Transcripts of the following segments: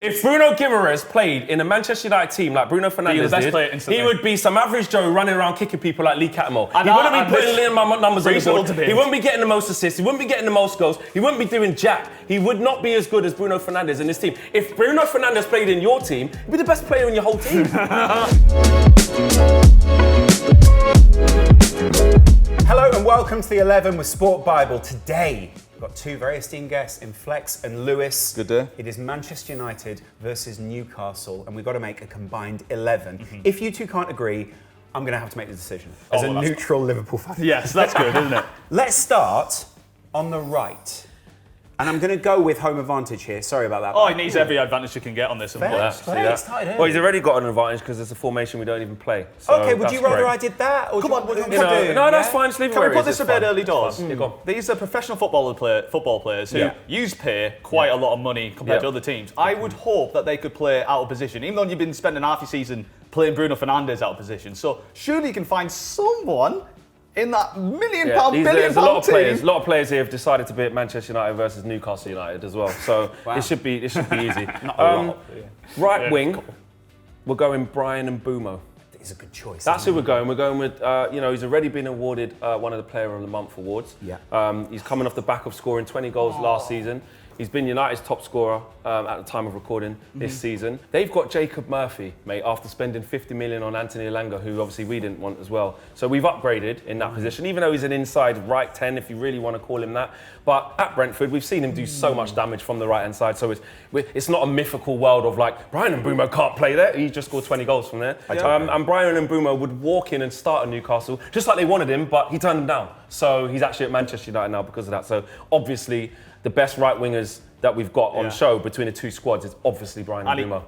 If Bruno Guimarães played in a Manchester United team like Bruno Fernandes did, he would be some average Joe running around kicking people like Lee Catmull. He wouldn't be putting little numbers on the board. He wouldn't be getting the most assists. He wouldn't be getting the most goals. He wouldn't be doing jack. He would not be as good as Bruno Fernandes in this team. If Bruno Fernandes played in your team, he'd be the best player in your whole team. Hello and welcome to the 11 with SPORTbible. Today, we've got two very esteemed guests in Flex and Lewis. Good day. It is Manchester United versus Newcastle, and we've got to make a combined 11. If you two can't agree, I'm going to have to make the decision as a neutral Liverpool fan. Yes, that's good, isn't it? Let's start on the right. And I'm going to go with home advantage here. Sorry about that. Oh, he needs every advantage he can get on this. Fair. See that? Well, he's already got an advantage because it's a formation we don't even play. So Okay, would you rather I did that? Or Come on, No, that's fine. Just leave it Can where we it put is, this a it's bit fine. early doors? Yeah, go on. These are professional football players who Yeah. use pay quite a lot of money compared to other teams. I would hope that they could play out of position, even though you've been spending half your season playing Bruno Fernandes out of position. So surely you can find someone in that billion pound team. There's a lot of players here have decided to be at Manchester United versus Newcastle United as well. So it should be easy. Right wing, we're going Brian and Mbeumo. It's a good choice. That's who we're going. We're going with, he's already been awarded one of the Player of the Month awards. Yeah. He's coming off the back of scoring 20 goals last season. He's been United's top scorer at the time of recording this season. They've got Jacob Murphy, mate, after spending 50 million on Anthony Elanga, who obviously we didn't want as well. So we've upgraded in that position, even though he's an inside right 10, if you really want to call him that. But at Brentford, we've seen him do so much damage from the right-hand side. So it's not a mythical world of like, Brian and Mbeumo can't play there. He just scored 20 goals from there. And Brian and Mbeumo would walk in and start at Newcastle, just like they wanted him, but he turned them down. So he's actually at Manchester United now because of that. So obviously, the best right wingers that we've got on show between the two squads is obviously Brian and Mbeumo.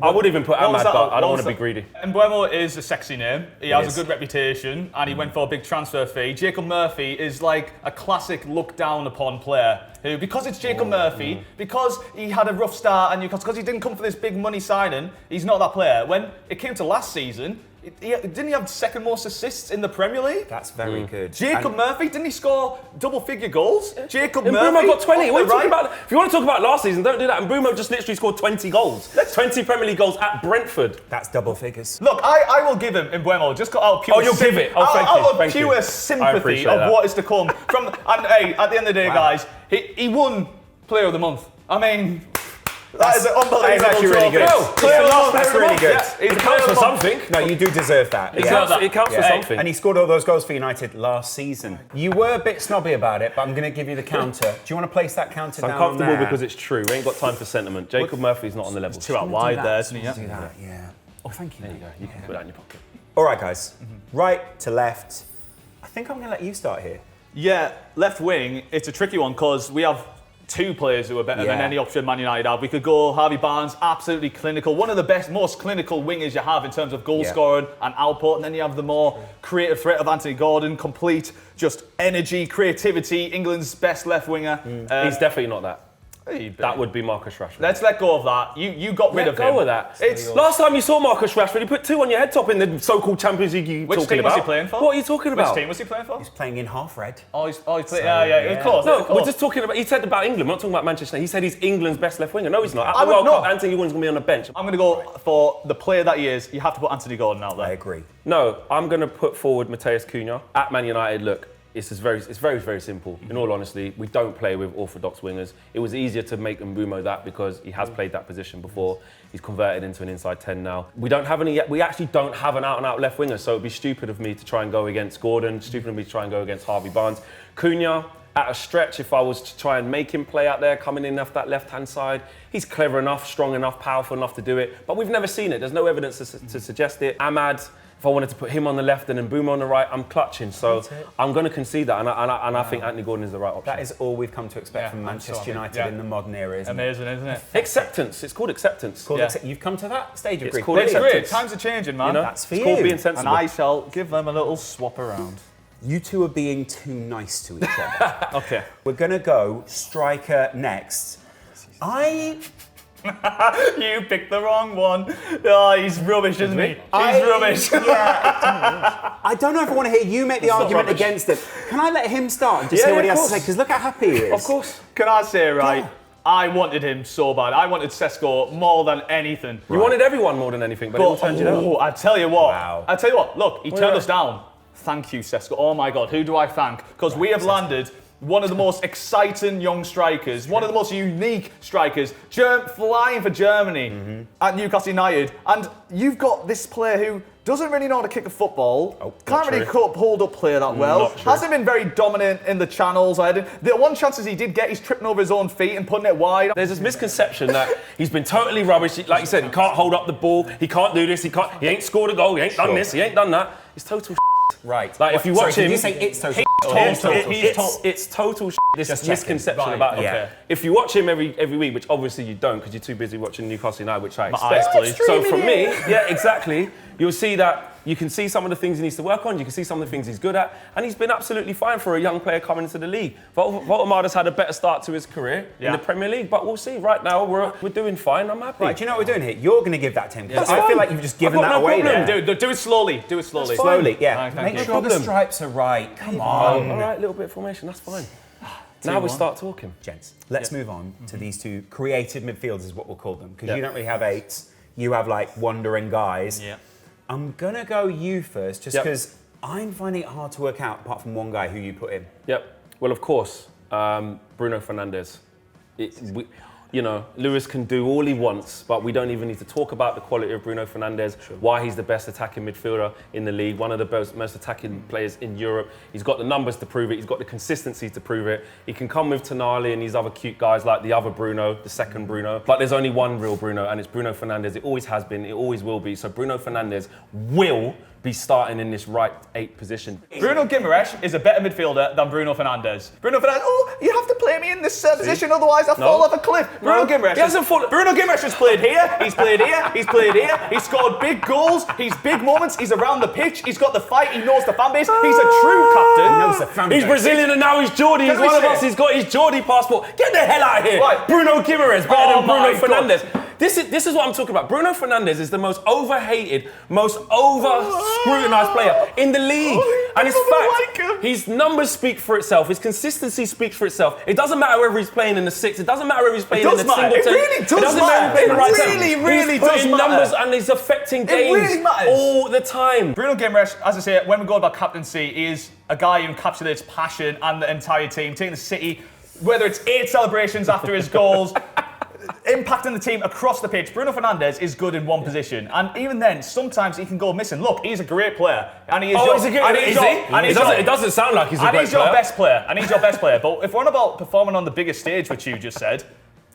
I would even put Ahmad, but I don't want to be greedy. Mbeumo is a sexy name. He has a good reputation, and he went for a big transfer fee. Jacob Murphy is like a classic look down upon player who, because it's Jacob Murphy, because he had a rough start at Newcastle, because he didn't come for this big money signing, he's not that player. When it came to last season, didn't he have second most assists in the Premier League? That's very good. Jacob Murphy, didn't he score double-figure goals? Jacob And Murphy Mbeumo got 20. What are you talking right? about? If you want to talk about last season, don't do that. And Mbeumo just literally scored 20 goals. 20 Premier League goals at Brentford. That's double figures. Look, I will give him Mbeumo just out of pure Oh, you'll give it? Oh, thank you. out of Thank you. pure I sympathy appreciate of that. what is to come. And hey, at the end of the day, guys, he won Player of the Month. I mean, that is an unbelievable That is actually really good. That's really good. It counts for something. No, you do deserve that. It counts for something. And he scored all those goals for United last season. You were a bit snobby about it, but I'm going to give you the counter. Do you want to place that counter down I'm comfortable there? because it's true. We ain't got time for sentiment. Jacob Murphy's not on the level. too out wide there, isn't he? Do that, yeah. Oh, thank you. There you go. You can put that in your pocket. All right, guys. Right to left. I think I'm going to let you start here. Yeah, left wing, it's a tricky one because we have two players who are better than any option Man United have. We could go Harvey Barnes, absolutely clinical. One of the best, most clinical wingers you have in terms of goal scoring and output. And then you have the more creative threat of Anthony Gordon, complete, just energy, creativity, England's best left winger. He's definitely not that. That would be Marcus Rashford. Let's let go of that. You got rid of him. Let go of that. Last time you saw Marcus Rashford, he put 2 on your head top in the so-called Champions League you're Which talking team was about. he playing for? What are you talking about? Which team was he playing for? He's playing in half red. Oh, he's playing. Of course. No, of course. we're just talking about. He said about England. We're not talking about Manchester. He said he's England's best left winger. No, he's not. At the World Cup, Anthony Gordon's going to be on the bench. I'm going to go for the player that he is. You have to put Anthony Gordon out there. I agree. No, I'm going to put forward Matheus Cunha at Man United. Look, it's very simple. In all honesty, we don't play with orthodox wingers. It was easier to make Mbeumo that because he has played that position before. He's converted into an inside 10 now. We actually don't have an out-and-out left winger, so it'd be stupid of me to try and go against Gordon, stupid of me to try and go against Harvey Barnes. Cunha, at a stretch, if I was to try and make him play out there, coming in off that left-hand side, he's clever enough, strong enough, powerful enough to do it, but we've never seen it. There's no evidence to suggest it. Ahmad, if I wanted to put him on the left and then Mbeumo on the right, I'm clutching. So I'm going to concede that, and I think Anthony Gordon is the right option. That is all we've come to expect from Manchester United in the modern era, isn't it? Amazing, isn't it? Acceptance. It's called acceptance. You've come to that stage of grief. called acceptance. Times are changing, man. That's for It's called you. being sensible. And I shall give them a little swap around. You two are being too nice to each other. Okay. We're going to go striker next. You picked the wrong one. Oh, he's rubbish, isn't he? He's rubbish. Yeah, I don't know if I want to hear you make the argument against it. Can I let him start and just hear what he has to say? Because look how happy he is. Of course. Can I say, right, I wanted him so bad. I wanted Šeško more than anything. You wanted everyone more than anything, but it all turned you down. I tell you what. Wow. I tell you what. Look, he turned us down. Thank you, Šeško. Oh my God, who do I thank? Because we have landed one of the most exciting young strikers, one of the most unique strikers, flying for Germany at Newcastle United. And you've got this player who doesn't really know how to kick a football, can't really hold up play that well, hasn't been very dominant in the channels. The one chances he did get, he's tripping over his own feet and putting it wide. There's this misconception that he's been totally rubbish. Like you said, he can't hold up the ball, he can't do this, he ain't scored a goal, he ain't done this, he ain't done that. It's total Right. Like if you watch him, did you say it's total? It's total this misconception about him. Yeah. If you watch him every week, which obviously you don't because you're too busy watching Newcastle United, which I eyes expect. bleed. So from me, yeah, exactly. You'll see that you can see some of the things he needs to work on. You can see some of the things he's good at, and he's been absolutely fine for a young player coming into the league. Woltemade's had a better start to his career in the Premier League, but we'll see. Right now, we're doing fine. I'm happy. Right, do you know what we're doing here? You're going to give that to him. I feel like you've just given that away. Do it slowly. Do it slowly. Slowly, yeah. Thank Make you. sure the stripes are right. Come on. All right, little bit of formation. That's fine. Now we start talking. Gents, let's move on to these two creative midfielders, is what we'll call them, because you don't really have eights. You have like wandering guys. Yeah. I'm going to go you first, just because I'm finding it hard to work out, apart from one guy who you put in. Yep. Well, of course, Bruno Fernandes. Lewis can do all he wants, but we don't even need to talk about the quality of Bruno Fernandes, why he's the best attacking midfielder in the league, one of the most attacking players in Europe. He's got the numbers to prove it. He's got the consistency to prove it. He can come with Tonali and these other cute guys like the other Bruno, the second Bruno. But there's only one real Bruno, and it's Bruno Fernandes. It always has been. It always will be. So Bruno Fernandes will be starting in this right 8 position. Bruno Guimarães is a better midfielder than Bruno Fernandes. Bruno Fernandes, you have to play me in this position, otherwise I fall off a cliff. Bruno Guimarães has played here, he's played here, he's played here, he's scored big goals, he's big moments, he's around the pitch, he's got the fight, he knows the fan base, he's a true captain. He knows the fan base. He's Brazilian and now he's Geordie. He's one of us, he's got his Geordie passport. Get the hell out of here. Right. Bruno Guimarães better than Bruno Fernandes. God. This is what I'm talking about. Bruno Fernandes is the most overhated, most over-scrutinised player in the league. And it's fact, his numbers speak for itself. His consistency speaks for itself. It doesn't matter whether he's playing in the 6. It doesn't matter whether he's playing in the single 10. It really does It doesn't matter if he's playing in the right really he's does putting matter. numbers and he's affecting games really matters. all the time. Bruno Guimarães, as I say, when we go about captaincy, is a guy who encapsulates passion and the entire team, taking the city, whether it's 8 celebrations after his goals, impacting the team across the pitch. Bruno Fernandes is good in one position, and even then, sometimes he can go missing. Look, he's a great player, and he is. It doesn't sound like he's a great player. And he's your best player. And he's your best player. But if we're on about performing on the biggest stage, which you just said,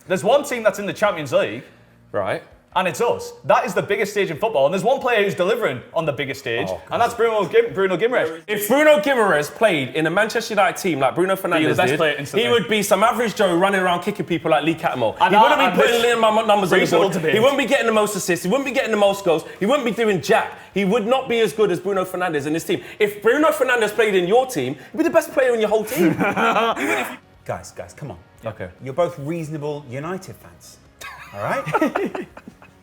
there's one team that's in the Champions League, right? And it's us. That is the biggest stage in football. And there's one player who's delivering on the biggest stage, and that's Bruno Guimarães. If Bruno Guimarães played in a Manchester United team like Bruno Fernandes did, he would be some average Joe running around kicking people like Lee Catmull. He wouldn't be putting little numbers on the board. He wouldn't be getting the most assists. He wouldn't be getting the most goals. He wouldn't be doing jack. He would not be as good as Bruno Fernandes in this team. If Bruno Fernandes played in your team, he'd be the best player in your whole team. Guys, come on. Okay. You're both reasonable United fans. All right?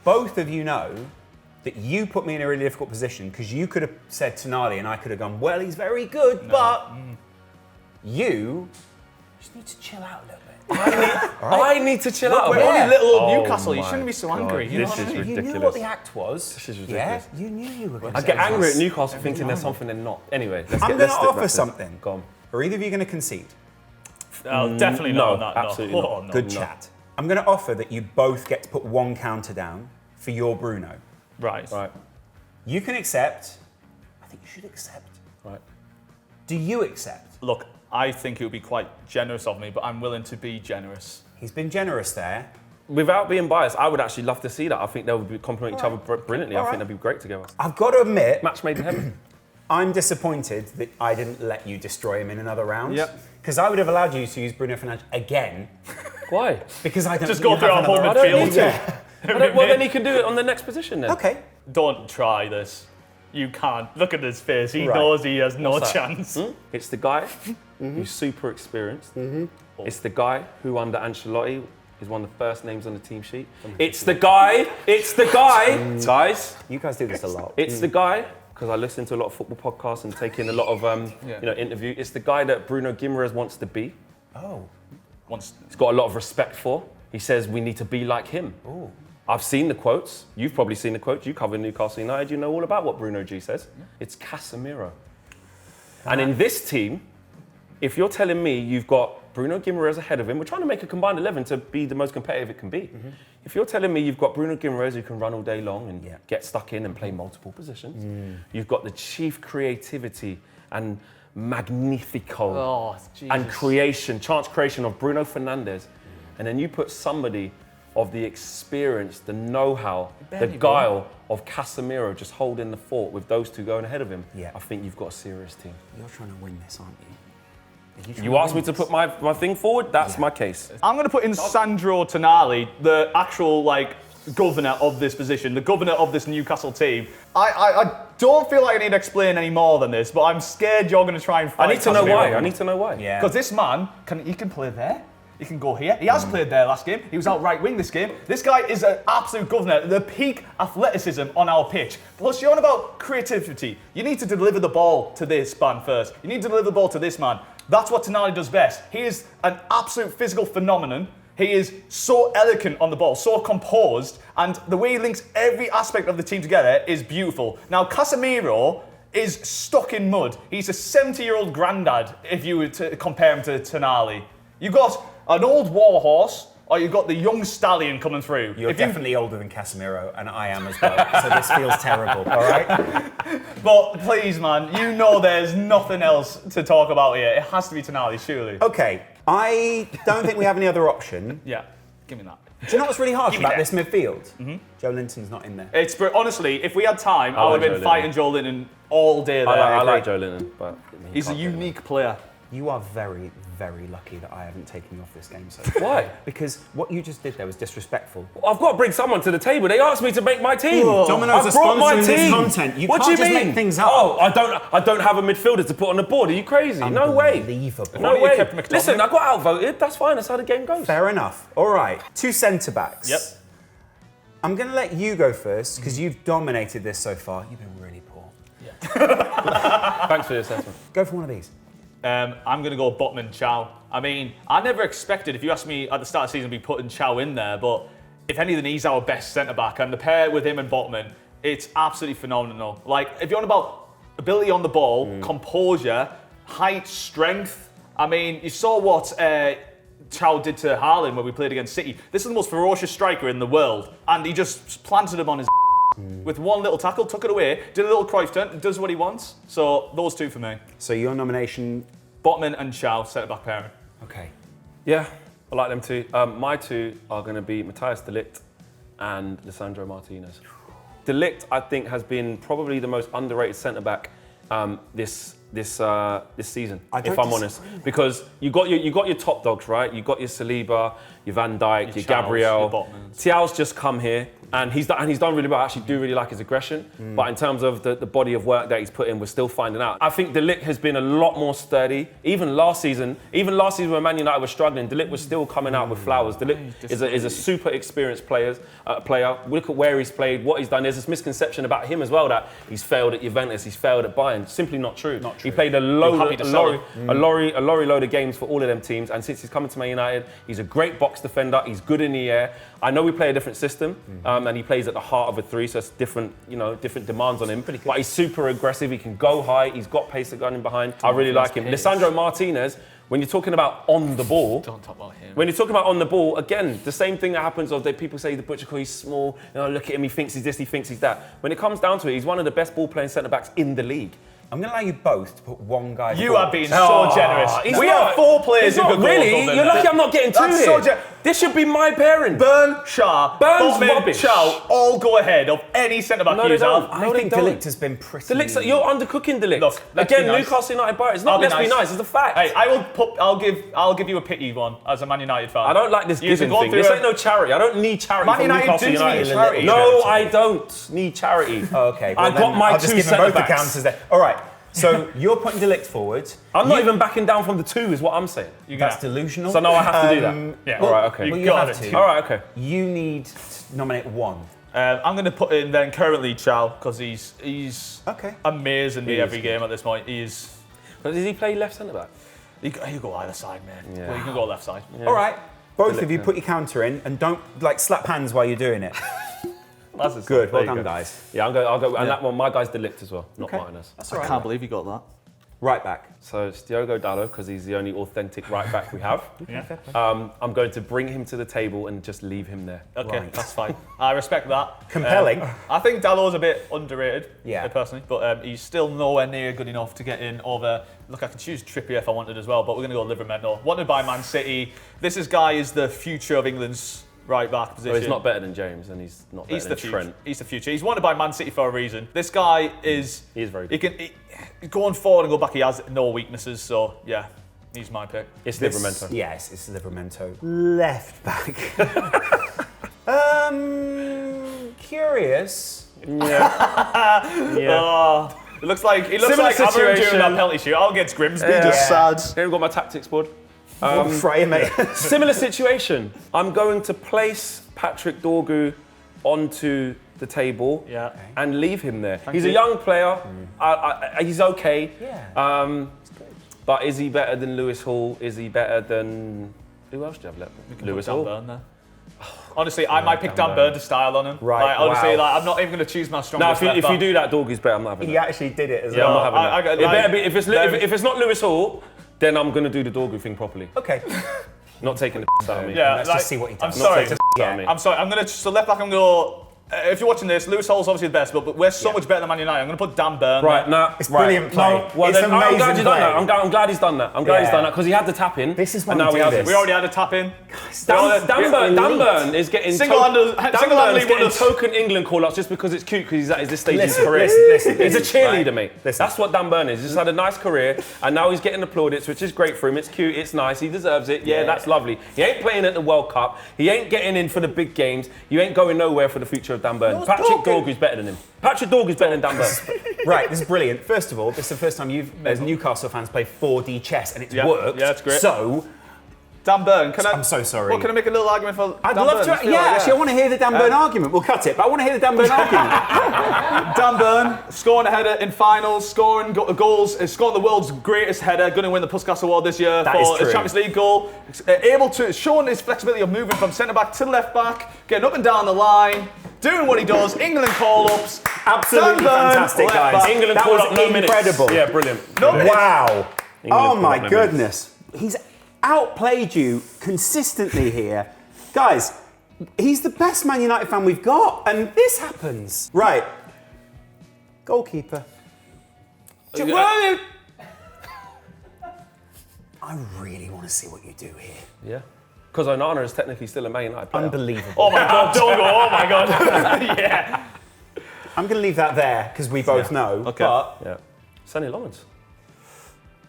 Both of you know that you put me in a really difficult position because you could have said Tonali and I could have gone, well, he's very good, but you just need to chill out a little bit. I need to chill out. We're only little old Newcastle. You shouldn't be so angry. This is ridiculous. You knew what the act was. This is ridiculous. Yeah, you knew you were going to I get angry at Newcastle thinking there's something they're not. Anyway, I'm going to offer something. Go on. Are either of you going to concede? Definitely no, not. absolutely not. Good chat. I'm going to offer that you both get to put one counter down for your Bruno. Right. You can accept. I think you should accept. Right. Do you accept? Look, I think it would be quite generous of me, but I'm willing to be generous. He's been generous there. Without being biased, I would actually love to see that. I think they would complement each other brilliantly. I think they'd be great together. I've got to admit, Match made in heaven. I'm disappointed that I didn't let you destroy him in another round. Yep. Because I would have allowed you to use Bruno Fernandes again. Why? Because I don't Just go through our whole midfield. Well, then he can do it on the next position then. Okay. Don't try this. You can't. Look at his face. He knows he has no chance. It's the guy who's super experienced. It's the guy who, under Ancelotti, is one of the first names on the team sheet. It's the guy. Guys. You guys do this a lot. It's the guy, because I listen to a lot of football podcasts and take in a lot of interviews. It's the guy that Bruno Guimarães wants to be. Oh. He's got a lot of respect for. He says we need to be like him. Ooh. I've seen the quotes. You've probably seen the quotes. You cover Newcastle United. You know all about what Bruno G says. It's Casemiro. And in this team, if you're telling me you've got Bruno Guimarães ahead of him, we're trying to make a combined 11 to be the most competitive it can be. If you're telling me you've got Bruno Guimarães who can run all day long and get stuck in and play multiple positions, you've got the chief creativity and magnifico and chance creation of Bruno Fernandes, and then you put somebody of the experience, the know-how, the guile of Casemiro just holding the fort with those two going ahead of him, I think you've got a serious team. You're trying to win this, aren't you? You asked me to put my thing forward, that's my case. I'm going to put in Sandro Tonali, the actual governor of this position, the governor of this Newcastle team. I don't feel like I need to explain any more than this, but I'm scared you're going to try and fight I need to know why. Yeah. Because this man, he can play there. He can go here. He has played there last game. He was out right wing this game. This guy is an absolute governor. The peak athleticism on our pitch. Plus, you're on about creativity. You need to deliver the ball to this man first. You need to deliver the ball to this man. That's what Tonali does best. He is an absolute physical phenomenon. He is so elegant on the ball, so composed, and the way he links every aspect of the team together is beautiful. Now, Casemiro is stuck in mud. He's a 70-year-old granddad, if you were to compare him to Tonali. You've got an old war horse, or you've got the young stallion coming through. You're definitely older than Casemiro, and I am as well, so this feels terrible, all right? But please, man, you know there's nothing else to talk about here. It has to be Tonali, surely. Okay, I don't think we have any other option. Yeah, give me that. Do you know what's really harsh about this midfield? Joe Linton's not in there. Honestly, if we had time, I would have been fighting Joe Linton all day there. I like Joe Linton, but he's a unique player. You are very, very lucky that I haven't taken you off this game so far. Why? Because what you just did there was disrespectful. I've got to bring someone to the table. They asked me to make my team. Domino's are sponsoring this content. You can't just make things up. Oh, I don't have a midfielder to put on the board. Are you crazy? No way. Unbelievable. No way. Listen, I got outvoted. That's fine. That's how the game goes. Fair enough. All right. 2 centre-backs. Yep. I'm going to let you go first because you've dominated this so far. You've been really poor. Thanks for the assessment. Go for one of these. I'm going to go Botman Chow. I mean, I never expected, if you asked me at the start of the season, to be putting Chow in there, but if anything, he's our best centre-back, and the pair with him and Botman, it's absolutely phenomenal. Like, if you're on about ability on the ball, composure, height, strength, I mean, you saw what Chow did to Haaland when we played against City. This is the most ferocious striker in the world, and he just planted him on his with one little tackle, took it away, did a little Cruyff turn, does what he wants. So those two for me. So your nomination? Botman and Chow, centre-back pairing. Okay. Yeah, I like them too. My two are going to be Matthijs de Ligt and Lisandro Martinez. De Ligt, I think, has been probably the most underrated centre-back this season, if I'm honest, because you got your top dogs, right? You got your Saliba, your Van Dijk, your Gabriel. Thiau's just come here, and he's done really well. I actually do really like his aggression, but in terms of the body of work that he's put in, we're still finding out. I think De Ligt has been a lot more sturdy. Even last season when Man United was struggling, De Ligt was still coming out with flowers. De Ligt is a super experienced player. Look at where he's played, what he's done. There's this misconception about him as well that he's failed at Juventus, he's failed at Bayern. Simply not true. He played a lorry load of games for all of them teams, and since he's coming to Man United, he's a great box defender. He's good in the air. I know we play a different system, and he plays at the heart of a 3, so it's different demands on him. But he's super aggressive. He can go high. He's got pace to gun in behind. I really like him. Lisandro Martinez. When you're talking about on the ball, don't talk about him. When you're talking about on the ball, again, the same thing that happens of that people say the butcher call, he's small. Look at him. He thinks he's this. He thinks he's that. When it comes down to it, he's one of the best ball-playing centre backs in the league. I'm going to allow you both to put one guy. You are being so generous. We have 4 players who could go really. You're lucky I'm not getting 2 here. This should be my pairing. Burn, Shaw, Burn's Botman, rubbish. Chow all go ahead of any centre-back No, they don't. I think De Ligt has been pretty... De Ligt, you're undercooking De Ligt. Look, again, Newcastle United Bayern. It's not let's be nice. It's a fact. Hey, I'll give you a pity one as a Man United fan. I don't like this giving thing. This ain't no charity. I don't need charity from Newcastle United. Charity. No, I don't need charity. Okay, I got my 2 centre-backs. The counters there. All right. So you're putting De Ligt forward. I'm not even backing down from the 2 is what I'm saying. That's delusional. So now I have to do that. Yeah. All right, okay. You have to. All right, okay. You need to nominate 1. I'm going to put in then currently Chow because he's okay. amazing me every game at this point. But does he play left centre-back? You go either side, man. Yeah. Well, you can go left side. Yeah. All right. Both of you put your counter in and don't slap hands while you're doing it. That's Good. Well There you done, go. guys. Yeah, I'll go. And that one, my guy's Delict as well, not Martinez. That's all right. I can't believe you got that. Right back. So it's Diogo Dalot, because he's the only authentic right back we have. Yeah. I'm going to bring him to the table and just leave him there. Okay, Right. that's fine. I respect that. Compelling. I think Dalot's a bit underrated, Yeah. personally, but he's still nowhere near good enough to get in over. Look, I could choose Trippier if I wanted as well, but we're going to go Liverpool. Wanted by Man City. This guy is the future of England's right back position. So he's not better than James, and he's not better than Trent. He's the future. He's wanted by Man City for a reason. This guy is. He is very good. Going forward and go back, he has no weaknesses. So yeah, he's my pick. It's Livramento. Yes, it's Livramento. Left back. Curious. Yeah. Yeah. Oh, it looks like Similar Amorim doing situation. that penalty shoot. I'll get Grimsby. Yeah. Just sad. Here I've got my tactics board. Frame, mate. Similar situation. I'm going to place Patrick Dorgu onto the table Yeah. and leave him there. He's you. a young player. He's okay. Yeah. But is he better than Lewis Hall? Is he better than... Who else do you have left? Lewis Dan Hall. Burn there. Honestly, I might pick Dan Burn to style on him. Right, Like, honestly, wow. I'm not even going to choose my No, strongest if you do that, Dorgu's better. I'm not having He that. actually did it as Yeah, I'm well. not having that. I- It better be, if no. it's not Lewis Hall, then I'm going to do the Dorgu thing properly. Okay. Not taking the piss out of me. Yeah, Let's just see what he does. I'm sorry. Not taking the piss out of me. I'm sorry. I'm going to so left back. I'm going to. If you're watching this, Lewis Hall's obviously the best, but we're so much better than Man United. I'm going to put Dan Burn. Right, there. now, It's brilliant play. No, well, It's then, I'm glad amazing he's done that. play. I'm glad he's done that. I'm glad he's Yeah. done that because he had the tap in. This is why and we now we do have this. We already had a tap in. Dan Burn is getting Single-handedly getting won us. token England call-ups just because it's cute because he's at this stage in his Listen, career. listen, He's a cheerleader, right? mate. Listen. That's what Dan Burn is. He's just had a nice career and now he's getting applauded, which is great for him. It's cute, it's nice, he deserves it. Yeah, that's lovely. He ain't playing at the World Cup. He ain't getting in for the big games. You ain't going nowhere for the future of Dan Burn. Patrick Dorgu's better than him. Patrick Dorgu's better than Dan Burn. Right, this is brilliant. First of all, this is the first time you've, as Newcastle fans, played 4D chess and it's Yeah. worked. Yeah, it's great. So, Dan Burn. I'm so sorry. Well, can I make a little argument for I'd Dan love Burn? to. Just feel Yeah, like, actually, I want to hear the Dan Burn argument. We'll cut it, but I want to hear the Dan Burn argument. Dan Burn scoring a header in finals, scoring goals, scoring the world's greatest header, going to win the Puskas Award this year That for is a true. Champions League goal. Able to showing his flexibility of moving from centre back to left back, getting up and down the line, doing what he does. England call-ups. Absolutely Dan Burn, fantastic, left guys. back. England That called was up no minutes. incredible. Yeah, brilliant. No minutes. Wow. England Oh called my up no goodness. He's outplayed you consistently here. Guys, he's the best Man United fan we've got, and this happens. Right. Goalkeeper. I really want to see what you do here. Yeah. Because Onana is technically still a Man United player. Unbelievable. Oh my God, don't go. Oh my God. Yeah. I'm going to leave that there because we both know. Okay. But Yeah. Sonny Lawrence.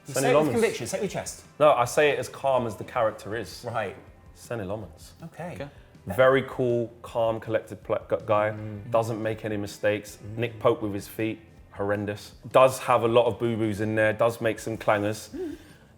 you Sonny say it with Lawrence. conviction. Say it with your chest. No, I say it as calm as the character is. Right. Sonny Lawrence. Okay. Very cool, calm, collected guy. Doesn't make any mistakes. Nick Pope with his feet, horrendous. Does have a lot of boo-boos in there. Does make some clangers.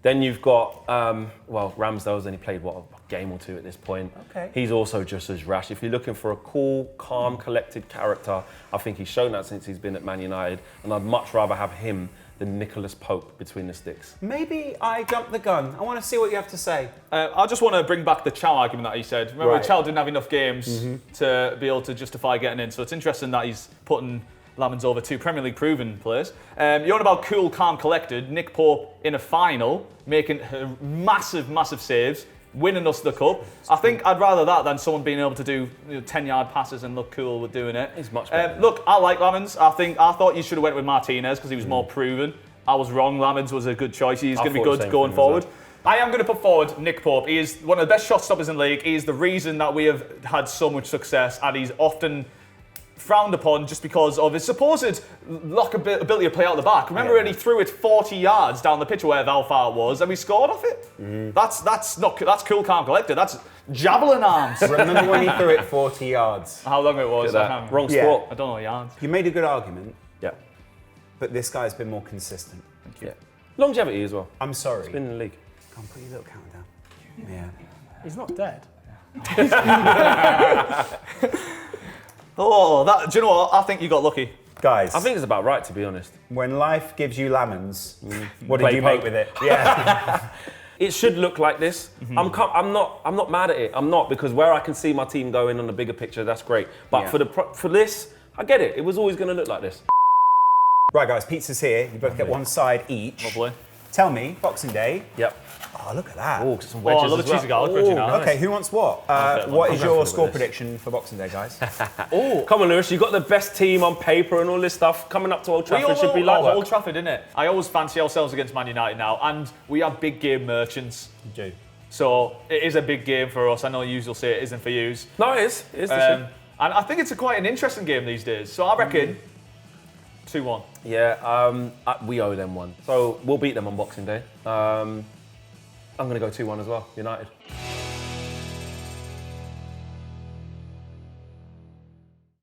Then you've got, Ramsdale's only played, a game or two at this point. Okay. He's also just as rash. If you're looking for a cool, calm, collected character, I think he's shown that since he's been at Man United, and I'd much rather have him than Nicholas Pope between the sticks. Maybe I jumped the gun. I want to see what you have to say. I just want to bring back the Chow argument that he said. Remember, Right. Chow didn't have enough games to be able to justify getting in. So it's interesting that he's putting Lamans over two Premier League proven players. You're on about cool, calm, collected. Nick Pope in a final, making massive, massive saves, winning us the cup. I think I'd rather that than someone being able to do 10-yard passes and look cool with doing it. He's much better. Look, I like Lamans. I thought you should have went with Martinez because he was more proven. I was wrong. Lamans was a good choice. He's going to be thought the good same going thing as forward. well. I am going to put forward Nick Pope. He is one of the best shot stoppers in the league. He is the reason that we have had so much success, and he's often frowned upon just because of his supposed ability to play out the back. Remember when he threw it 40 yards down the pitch where Valfar was, and we scored off it? That's cool, calm, collected. That's javelin arms. Remember when he threw it 40 yards? How long it was? I can't Wrong Yeah. sport. I don't know yards. You made a good argument, Yeah. but this guy's been more consistent. Yeah. Longevity as well. I'm sorry. Been in the league. Come on, put your little count down. Yeah. He's not dead. Oh, do you know what? I think you got lucky. Guys, I think it's about right, to be honest. when life gives you lemons, what Play did you Pope. make with it? Yeah. It should look like this. I'm not mad at it. I'm not, because where I can see my team going on the bigger picture, that's great. But for this, I get it. It was always going to look like this. Right, guys, pizza's here. You both get one side each. Lovely. Tell me, Boxing Day. Yep. Oh, look at that. Oh, some wedges I love as a cheesy well. garlic bread, you know. Okay, who wants what? What is your score prediction for Boxing Day, guys? Come on, Lewis, you got the best team on paper and all this stuff. Coming up to Old Trafford should be like that. Old Trafford, isn't it? I always fancy ourselves against Man United now, and we are big game merchants. You do. So it is a big game for us. I know you will say it isn't for you. No, it is. It is. And I think it's quite an interesting game these days. So I reckon 2-1. Yeah, we owe them one. So we'll beat them on Boxing Day. I'm going to go 2-1 as well, United.